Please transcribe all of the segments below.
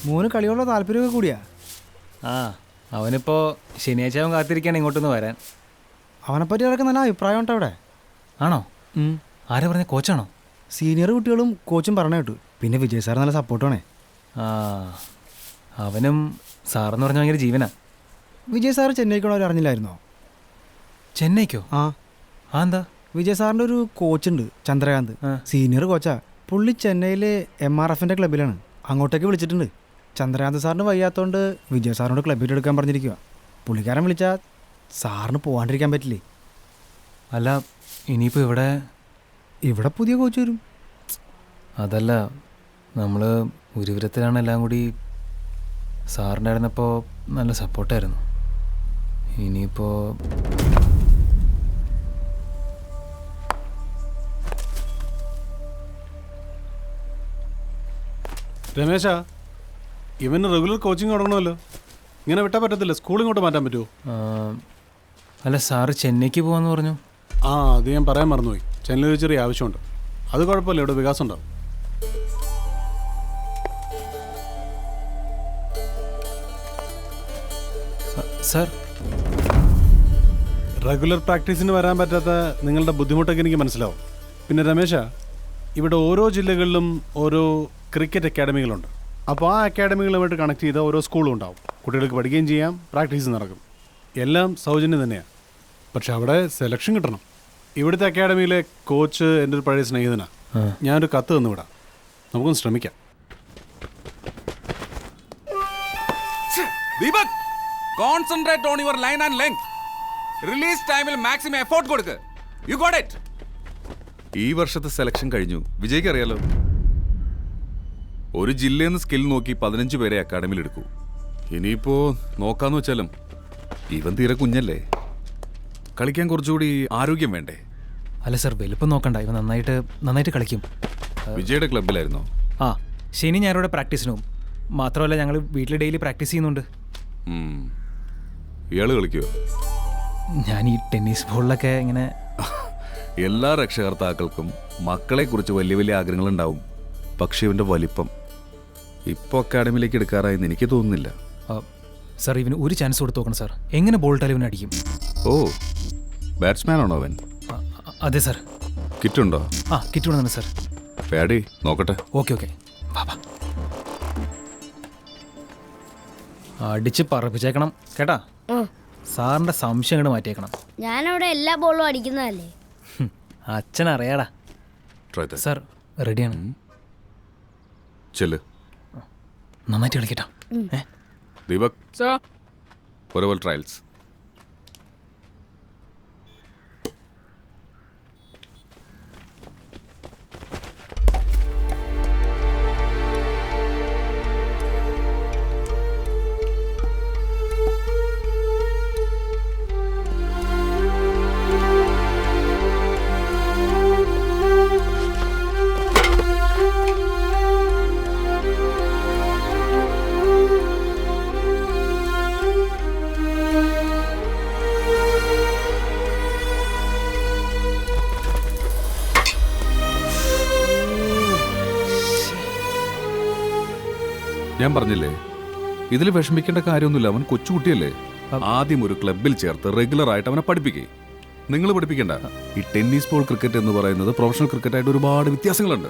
മോന് കളിയുള്ള താല്പര്യമൊക്കെ കൂടിയാ? ആ, അവനിപ്പോൾ ശനിയാഴ്ച അവൻ കാത്തിരിക്കുകയാണ് ഇങ്ങോട്ടൊന്ന് വരാൻ. അവനെപ്പറ്റി അവർക്ക് നല്ല അഭിപ്രായം ഉണ്ടോ അവിടെ? ആണോ? ആരാ പറഞ്ഞ? കോച്ചാണോ? സീനിയർ കുട്ടികളും കോച്ചും പറഞ്ഞ കേട്ടു. പിന്നെ വിജയ് സാർ നല്ല സപ്പോർട്ടാണേ. ആ, അവനും സാറെന്ന് പറഞ്ഞ ഭയങ്കര ജീവനാ. വിജയ് സാർ ചെന്നൈക്കുള്ളവർ അറിഞ്ഞില്ലായിരുന്നോ? ചെന്നൈക്കോ? ആ എന്താ? വിജയ് സാറിൻ്റെ ഒരു കോച്ചുണ്ട്, ചന്ദ്രകാന്ത്. സീനിയർ കോച്ചാ. പുള്ളി ചെന്നൈയിലെ MRFൻ്റെ ക്ലബിലാണ്. അങ്ങോട്ടേക്ക് വിളിച്ചിട്ടുണ്ട്. ചന്ദ്രകാന്ത് സാറിന് വയ്യാത്തതുകൊണ്ട് വിജയ് സാറിനോട് ക്ലബ്ബിൽ എടുക്കാൻ പറഞ്ഞിരിക്കുക. പുള്ളിക്കാരൻ വിളിച്ചാൽ സാറിന് പോകാണ്ടിരിക്കാൻ പറ്റില്ലേ? അല്ല, ഇനിയിപ്പോൾ ഇവിടെ പുതിയ കോച്ച് വരും. അതല്ല, നമ്മൾ ഉരുവിരത്തിലാണ് എല്ലാം കൂടി. സാറിനായിരുന്നപ്പോൾ നല്ല സപ്പോർട്ടായിരുന്നു. ഇനിയിപ്പോൾ രമേശ, ഇവന് റെഗുലർ കോച്ചിങ് തുടങ്ങണമല്ലോ. ഇങ്ങനെ വിട്ടാൽ പറ്റത്തില്ല. സ്കൂൾ ഇങ്ങോട്ട് മാറ്റാൻ പറ്റുമോ? അല്ല, സാറ് ചെന്നൈക്ക് പോകാമെന്ന് പറഞ്ഞു. ആ, അത് ഞാൻ പറയാൻ മറന്നുപോയി. ചെന്നൈയിൽ ഒരു ചെറിയ ആവശ്യമുണ്ട്. അത് കുഴപ്പമില്ല, ഇവിടെ വികാസം ഉണ്ടാവും. സാർ, റെഗുലർ പ്രാക്ടീസിന് വരാൻ പറ്റാത്ത നിങ്ങളുടെ ബുദ്ധിമുട്ടൊക്കെ എനിക്ക് മനസ്സിലാവും. പിന്നെ രമേശ, ഇവിടെ ഓരോ ജില്ലകളിലും ഓരോ ക്രിക്കറ്റ് അക്കാഡമികളുണ്ട്. അപ്പോൾ ആ അക്കാഡമികളുമായിട്ട് കണക്ട് ചെയ്ത ഓരോ സ്കൂളും ഉണ്ടാവും. കുട്ടികൾക്ക് പഠിക്കുകയും ചെയ്യാം, പ്രാക്ടീസ് നടക്കും. എല്ലാം സൗജന്യം തന്നെയാണ്. പക്ഷെ അവിടെ സെലക്ഷൻ കിട്ടണം. ഇവിടുത്തെ അക്കാഡമിയിലെ കോച്ച് എൻ്റെ ഒരു പഴയ സ്നേഹിതനാണ്. ഞാനൊരു കത്ത് തന്നു വിടാം, നമുക്കൊന്ന് ശ്രമിക്കാം. Deepak, concentrate on your line and length. Release ടൈമിൽ മാക്സിമം എഫോർട്ട് കൊടുക്ക്. You got it. ഈ വർഷത്തെ സെലക്ഷൻ കഴിഞ്ഞു. വിജയ്ക്ക് അറിയാലോ, ഒരു ജില്ലയിൽ നിന്ന് സ്കിൽ നോക്കി 15 പേരെ അക്കാഡമിയിൽ എടുക്കൂ. ഇനിയിപ്പോ നോക്കാന്ന് വെച്ചാലും ഇവൻ തീരെ കുഞ്ഞല്ലേ, കളിക്കാൻ കുറച്ചുകൂടി ആരോഗ്യം വേണ്ടേ? അല്ല സാർ, വലുപ്പം നോക്കണ്ട. ഇവ നന്നായിട്ട് കളിക്കും. വിജയുടെ ക്ലബിലായിരുന്നോ? ആ, ശനി ഞാനിവിടെ പ്രാക്ടീസിന് പോകും. മാത്രമല്ല, ഞങ്ങൾ വീട്ടിൽ ഡെയിലി പ്രാക്ടീസ് ചെയ്യുന്നുണ്ട്. ഇയാള് കളിക്കുമോ? ഞാൻ ഈ ടെന്നീസ് ബോളിലൊക്കെ ഇങ്ങനെ. എല്ലാ രക്ഷകർത്താക്കൾക്കും മക്കളെക്കുറിച്ച് വലിയ വലിയ ആഗ്രഹങ്ങളുണ്ടാവും. പക്ഷേ ഇവൻ്റെ വലിപ്പം ഇപ്പോൾ അക്കാഡമിയിലേക്ക് എടുക്കാറായെന്ന് എനിക്ക് തോന്നുന്നില്ല. സാർ, ഇവന് ഒരു ചാൻസ് കൊടുത്ത് നോക്കണം സാർ. എങ്ങനെ ബോൾട്ടാലും ഇവൻ അടിക്കും. ഓ, ബാറ്റ്സ്മാൻ ആണോ അവൻ? അതെ സാർ. കിറ്റുണ്ടോ? ആ, കിറ്റ് കൊണ്ടുവന്നു സാർ. പേടി നോക്കട്ടെ. ഓക്കെ. ബാബാ, അടിച്ച് പറപ്പിച്ചേക്കണം കേട്ടാ. സാറിന്റെ സംശയം അങ്ങോട്ട് മാറ്റിയേക്കണം. ഞാനവിടെ എല്ലാ ബോളും അടിക്കുന്നതല്ലേ. അച്ഛനറിയാടാ. സാർ റെഡിയാണ്. ചെല്ല്. നന്നായിട്ട് കളിക്കട്ടോ. Deepak, four trials. ഞാൻ പറഞ്ഞില്ലേ, ഇതിൽ വിഷമിക്കേണ്ട കാര്യമൊന്നുമില്ല. അവൻ കൊച്ചുകുട്ടിയല്ലേ. ആദ്യം ഒരു ക്ലബിൽ ചേർത്ത് റെഗുലർ ആയിട്ട് അവനെ പഠിപ്പിക്കേ. നിങ്ങൾ പഠിപ്പിക്കണ്ട. ഈ ടെന്നീസ് ബോൾ ക്രിക്കറ്റ് എന്ന് പറയുന്നത് പ്രൊഫഷണൽ ക്രിക്കറ്റായിട്ട് ഒരുപാട് വ്യത്യാസങ്ങളുണ്ട്.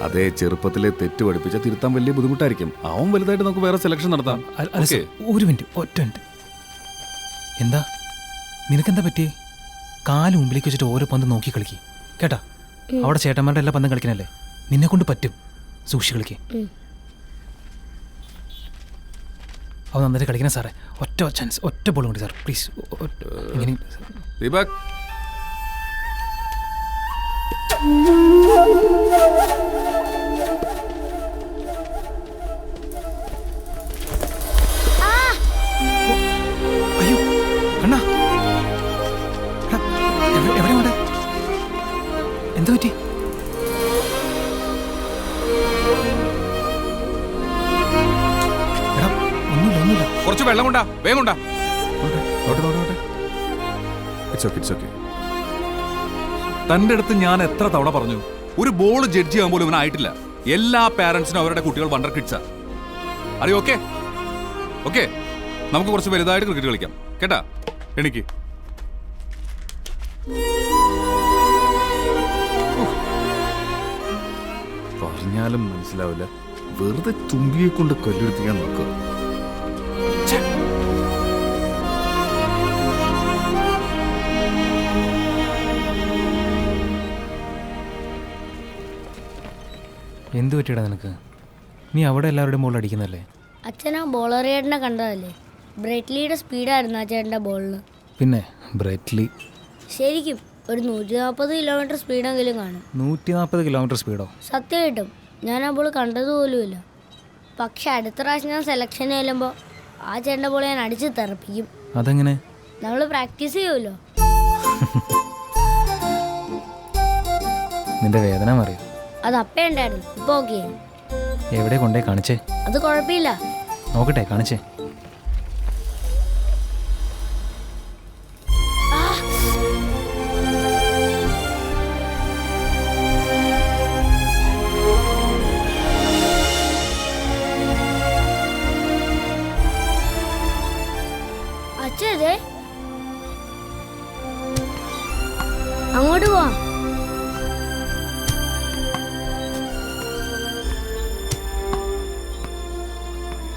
അതേ ചെറുപ്പത്തിലെ തെറ്റ് പഠിപ്പിച്ചാൽ തിരുത്താൻ വലിയ ബുദ്ധിമുട്ടായിരിക്കും. അവൻ വലുതായിട്ട് നമുക്ക് വേറെ സെലക്ഷൻ നടത്താം. ഒരു മിനിറ്റ്, ഒറ്റ മിനിറ്റ്. എന്താ നിനക്കെന്താ പറ്റിയേ? കാല് മുമ്പിലേക്ക് വെച്ചിട്ട് ഓരോ പന്ത് നോക്കി കളിക്കി കേട്ടാ. അവിടെ ചേട്ടന്മാരുടെ എല്ലാ പന്തും കളിക്കണല്ലേ. നിന്നെ കൊണ്ട് പറ്റും. സൂക്ഷിച്ച് കളിക്കേ. അവ നന്നായിട്ട് കളിക്കണം സാറേ. ഒറ്റ ചാൻസ്, ഒറ്റ ബോൾ കൊണ്ട് സാർ പ്ലീസ്. ദീപക്, അയ്യോ കണ്ണാ, എവിടെ എന്താ പറ്റി? ഒന്നുമില്ല. കുറച്ച് വെള്ളം കൊണ്ടാ, വേഗം കൊണ്ടാ. തന്റെ അടുത്ത് ഞാൻ എത്ര തവണ പറഞ്ഞു, ഒരു ബോൾ ജഡ്ജ് ചെയ്യാൻ പോലും ഇവനായിട്ടില്ല. എല്ലാ പാരന്റ്സിനും അവരുടെ കുട്ടികൾ വണ്ടർ കിഡ്സാ. അറി ഓക്കെ ഓക്കെ നമുക്ക് കുറച്ച് വലുതായിട്ട് ക്രിക്കറ്റ് കളിക്കാം കേട്ടാ എനിക്ക് പറഞ്ഞാലും മനസ്സിലാവില്ല വെറുതെ തുമ്പിയെ കൊണ്ട് കല്ലെടുത്തിക്കാൻ നോക്കുക എന്ത് പറ്റിയടാ നിനക്ക്? നീ അവിടെ എല്ലാവരുടെയും ബോൾ അടിക്കുന്നല്ലേ? അച്ഛൻ ആ ബോളർ ചേട്ടനെ കണ്ടതല്ലേ? ബ്രെറ്റ്ലിയുടെ സ്പീഡായിരുന്നു ആ ചേട്ടൻ്റെ ബോളിന്. പിന്നെ ബ്രെറ്റ്ലി ശരിക്കും ഒരു 140 കിലോമീറ്റർ സ്പീഡെങ്കിലും കാണും. 140 കിലോമീറ്റർ സ്പീഡോ? സത്യമായിട്ടും ഞാൻ ആ ബോൾ കണ്ടതുപോലുമില്ല. പക്ഷെ അടുത്ത പ്രാവശ്യം ഞാൻ സെലക്ഷൻ ചെല്ലുമ്പോൾ ആ ചേട്ടൻ്റെ ബോൾ ഞാൻ അടിച്ച് തെറപ്പിക്കും. അതെങ്ങനെ? നമ്മൾ പ്രാക്ടീസ് ചെയ്യുമല്ലോ. നിന്റെ വേദന മാറിയോ? അത് അപ്പേ ഉണ്ടായിരുന്നു, ഇപ്പൊ ഓക്കെ. എവിടെ കൊണ്ടേ കാണിച്ചേ? അത് കുഴപ്പമില്ല. നോക്കട്ടെ, കാണിച്ചേ. അച്ഛേ അങ്ങോട്ട് പോവാം.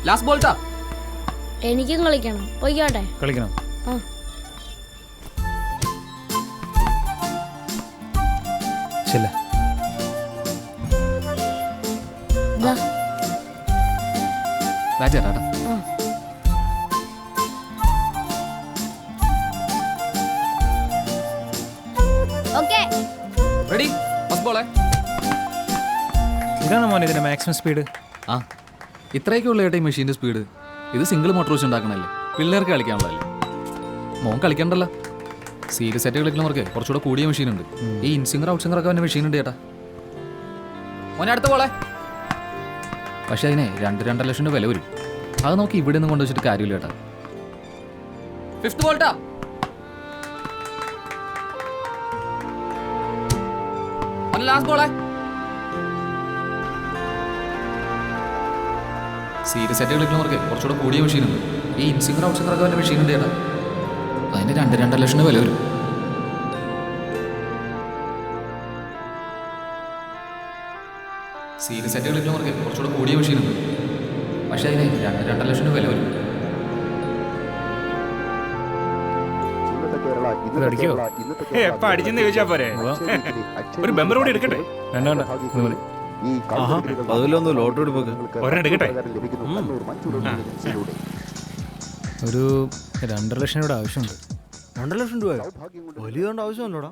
ലാസ്റ്റ് ബോൾട്ടാ. എനിക്കും കളിക്കണം. പോയിക്കോട്ടെ. കളിക്കണം. ആ ചെല്ലേ. ദാ. ബാറ്റ് ചേട്ടാ. ആ. ഓക്കേ. റെഡി? ഫസ്റ്റ് ബോളേ. ഇതാണ് മോനെ ഇതിന്റെ മാക്സിമം സ്പീഡ്. ആ ഇത്രയൊക്കെ ഉള്ള ഏട്ടാ ഈ മെഷീൻ്റെ സ്പീഡ്. ഇത് സിംഗിൾ മോട്ടോർ വെച്ച് ഉണ്ടാക്കണല്ലേ, പിള്ളേർക്ക് കളിക്കാനുള്ളതല്ലേ. മോൻ കളിക്കണ്ടല്ലോ. സീരിയസ് ആയിട്ട് കളിക്കുന്നവർക്ക് കുറച്ചുകൂടെ കൂടിയ മെഷീൻ ഉണ്ട്. ഈ ഇൻസിംഗർ ഔട്ട് സിംഗർ ഒക്കെ അവൻ്റെ മെഷീൻ ഉണ്ട് ചേട്ടാ. മോനെ അടുത്ത ബോളേ. പക്ഷെ അതിനെ 2-2.5 ലക്ഷം രൂപ വില വരും. അത് നോക്കി ഇവിടെ നിന്ന് കൊണ്ടുവച്ചിട്ട് കാര്യമില്ല ചേട്ടാ. ഫിഫ്ത്ത് ബോൾട്ടാ. ലാസ്റ്റ് ബോളേ. സീരിയസ് ആയിട്ട് കളിക്കുന്നവർക്ക് കുറച്ചുകൂടെ കൂടിയ മെഷീൻ ഉണ്ട്. ഈ ഇൻസിംഗർ ഔട്ട് സിംഗർ ഒക്കെ അവൻ്റെ മെഷീൻ ഉണ്ട് ചേട്ടാ. അതിന് 2-2.5 ലക്ഷം രൂപ വില വരും. സീരിയസ് ആയിട്ട് കളിക്കുന്നവർക്ക് കുറച്ചുകൂടെ കൂടിയ മെഷീൻ ഉണ്ട്. പക്ഷെ അതിന് 2-2.5 ലക്ഷം രൂപ വില വരും. അടിച്ചെന്ന് ചോദിച്ചാ പോരെ? ഒരു മെമ്പർ കൂടി എടുക്കട്ടെ? വേണ്ട വേണ്ട. അതിലൊന്നും ലോട്ടറി എടുപ്പൊക്കെ ഒരെണ്ണം എടുക്കട്ടെ? ഒരു 2.5 ലക്ഷം രൂപയുടെ ആവശ്യമുണ്ട്. 2 ലക്ഷം രൂപയോ? വലിയ ആവശ്യമല്ലോടാ.